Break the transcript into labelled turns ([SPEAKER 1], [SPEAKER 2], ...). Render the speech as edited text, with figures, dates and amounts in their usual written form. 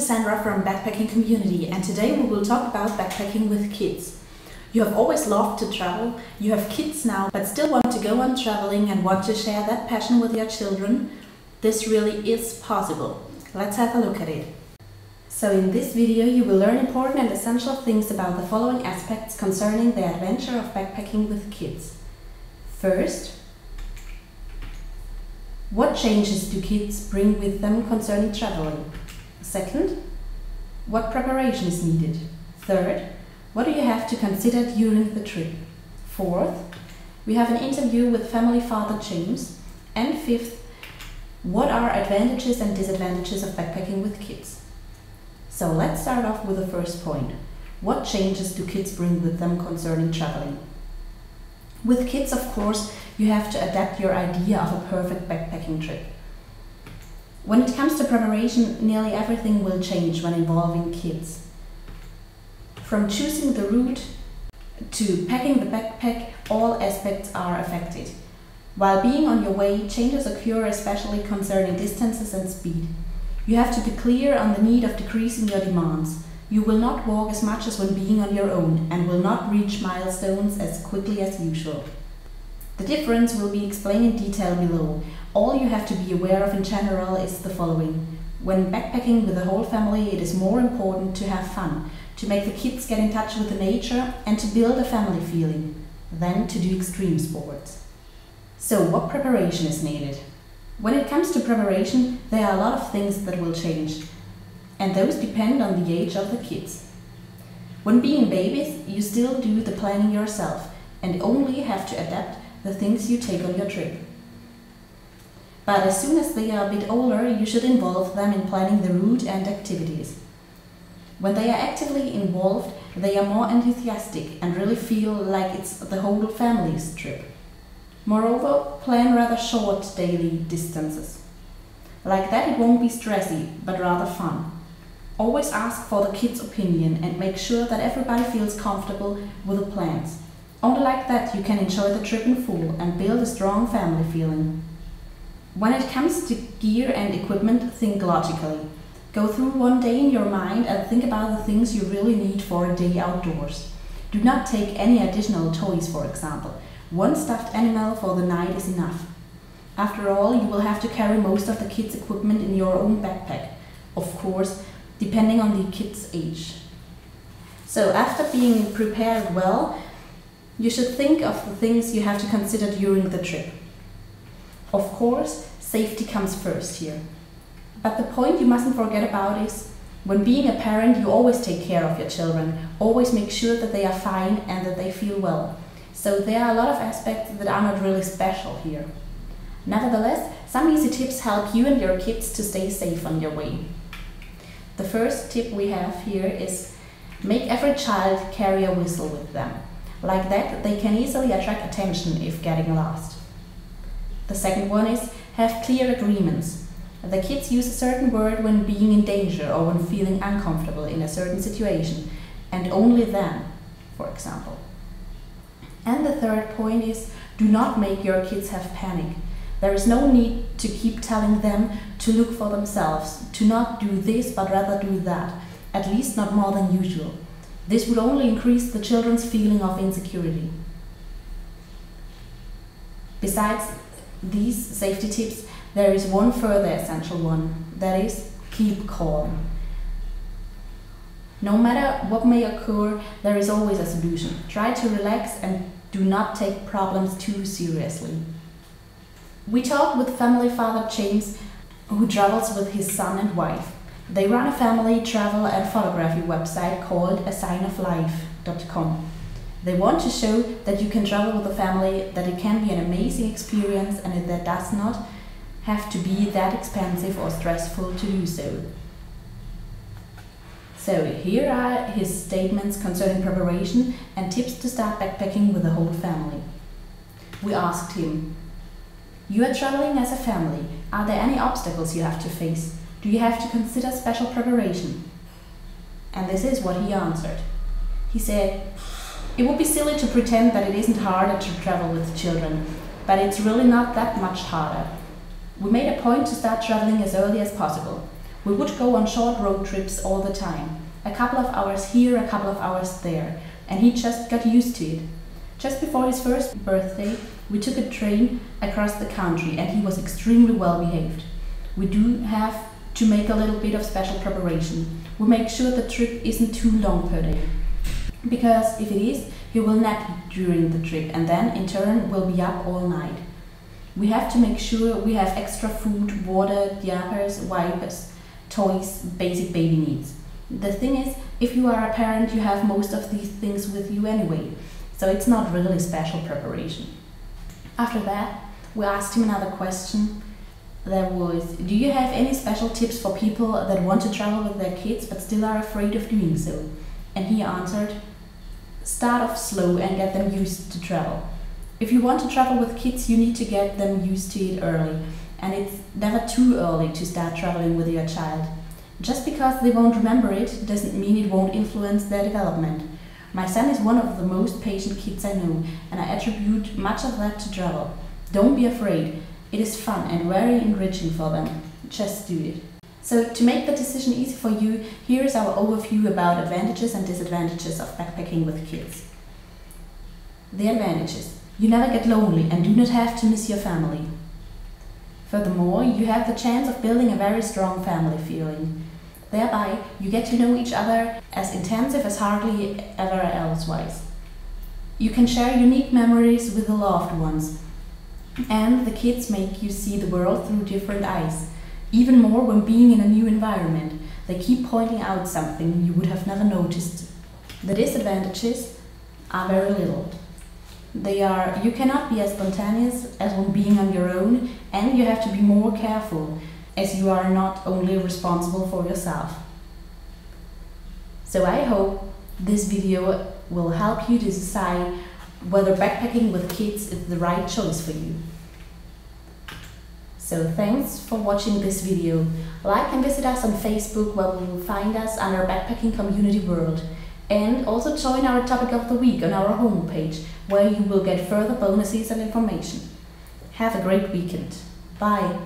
[SPEAKER 1] Sandra from Backpacking Community, and today we will talk about backpacking with kids. You have always loved to travel, you have kids now, but still want to go on traveling and want to share that passion with your children. This really is possible. Let's have a look at it. So in this video you will learn important and essential things about the following aspects concerning the adventure of backpacking with kids. First, what changes do kids bring with them concerning traveling? Second, what preparation is needed? Third, what do you have to consider during the trip? Fourth, we have an interview with family father James. And fifth, what are advantages and disadvantages of backpacking with kids? So let's start off with the first point. What changes do kids bring with them concerning traveling? With kids, of course, you have to adapt your idea of a perfect backpacking trip. When it comes to preparation, nearly everything will change when involving kids. From choosing the route to packing the backpack, all aspects are affected. While being on your way, changes occur especially concerning distances and speed. You have to be clear on the need of decreasing your demands. You will not walk as much as when being on your own and will not reach milestones as quickly as usual. The difference will be explained in detail below. All you have to be aware of in general is the following. When backpacking with the whole family, it is more important to have fun, to make the kids get in touch with the nature and to build a family feeling, than to do extreme sports. So what preparation is needed? When it comes to preparation, there are a lot of things that will change, and those depend on the age of the kids. When being babies, you still do the planning yourself and only have to adapt the things you take on your trip. But as soon as they are a bit older, you should involve them in planning the route and activities. When they are actively involved, they are more enthusiastic and really feel like it's the whole family's trip. Moreover, plan rather short daily distances. Like that it won't be stressy, but rather fun. Always ask for the kids' opinion and make sure that everybody feels comfortable with the plans. Only like that you can enjoy the trip in full and build a strong family feeling. When it comes to gear and equipment, think logically. Go through one day in your mind and think about the things you really need for a day outdoors. Do not take any additional toys, for example. One stuffed animal for the night is enough. After all, you will have to carry most of the kids' equipment in your own backpack, of course, depending on the kids' age. So after being prepared well, you should think of the things you have to consider during the trip. Of course, safety comes first here. But the point you mustn't forget about is, when being a parent, you always take care of your children, always make sure that they are fine and that they feel well. So there are a lot of aspects that are not really special here. Nevertheless, some easy tips help you and your kids to stay safe on your way. The first tip we have here is make every child carry a whistle with them. Like that, they can easily attract attention if getting lost. The second one is have clear agreements. The kids use a certain word when being in danger or when feeling uncomfortable in a certain situation, and only then, for example. And the third point is do not make your kids have panic. There is no need to keep telling them to look for themselves, to not do this but rather do that, at least not more than usual. This would only increase the children's feeling of insecurity. Besides these safety tips, there is one further essential one, that is, keep calm. No matter what may occur, there is always a solution. Try to relax and do not take problems too seriously. We talked with family father James, who travels with his son and wife. They run a family travel and photography website called asignoflife.com. They want to show that you can travel with a family, that it can be an amazing experience and that does not have to be that expensive or stressful to do so. So here are his statements concerning preparation and tips to start backpacking with the whole family. We asked him, you are traveling as a family. Are there any obstacles you have to face? Do you have to consider special preparation? And this is what he answered. He said, it would be silly to pretend that it isn't harder to travel with children, but it's really not that much harder. We made a point to start traveling as early as possible. We would go on short road trips all the time. A couple of hours here, a couple of hours there, and he just got used to it. Just before his first birthday, we took a train across the country and he was extremely well behaved. We do have to make a little bit of special preparation. We make sure the trip isn't too long per day. Because if it is, he will nap during the trip and then in turn will be up all night. We have to make sure we have extra food, water, diapers, wipes, toys, basic baby needs. The thing is, if you are a parent, you have most of these things with you anyway, so it's not really special preparation. After that, we asked him another question. That was, do you have any special tips for people that want to travel with their kids but still are afraid of doing so? And he answered, start off slow and get them used to travel. If you want to travel with kids, you need to get them used to it early, and it's never too early to start traveling with your child. Just because they won't remember it doesn't mean it won't influence their development. My son is one of the most patient kids I know, and I attribute much of that to travel. Don't be afraid. It is fun and very enriching for them. Just do it. So to make the decision easy for you, here is our overview about advantages and disadvantages of backpacking with kids. The advantages. You never get lonely and do not have to miss your family. Furthermore, you have the chance of building a very strong family feeling. Thereby, you get to know each other as intensive as hardly ever elsewise. You can share unique memories with the loved ones. And the kids make you see the world through different eyes. Even more when being in a new environment. They keep pointing out something you would have never noticed. The disadvantages are very little. You cannot be as spontaneous as when being on your own, and you have to be more careful as you are not only responsible for yourself. So I hope this video will help you to decide whether backpacking with kids is the right choice for you. So thanks for watching this video. Like and visit us on Facebook, where you will find us under Backpacking Community World. And also join our topic of the week on our homepage, where you will get further bonuses and information. Have a great weekend. Bye!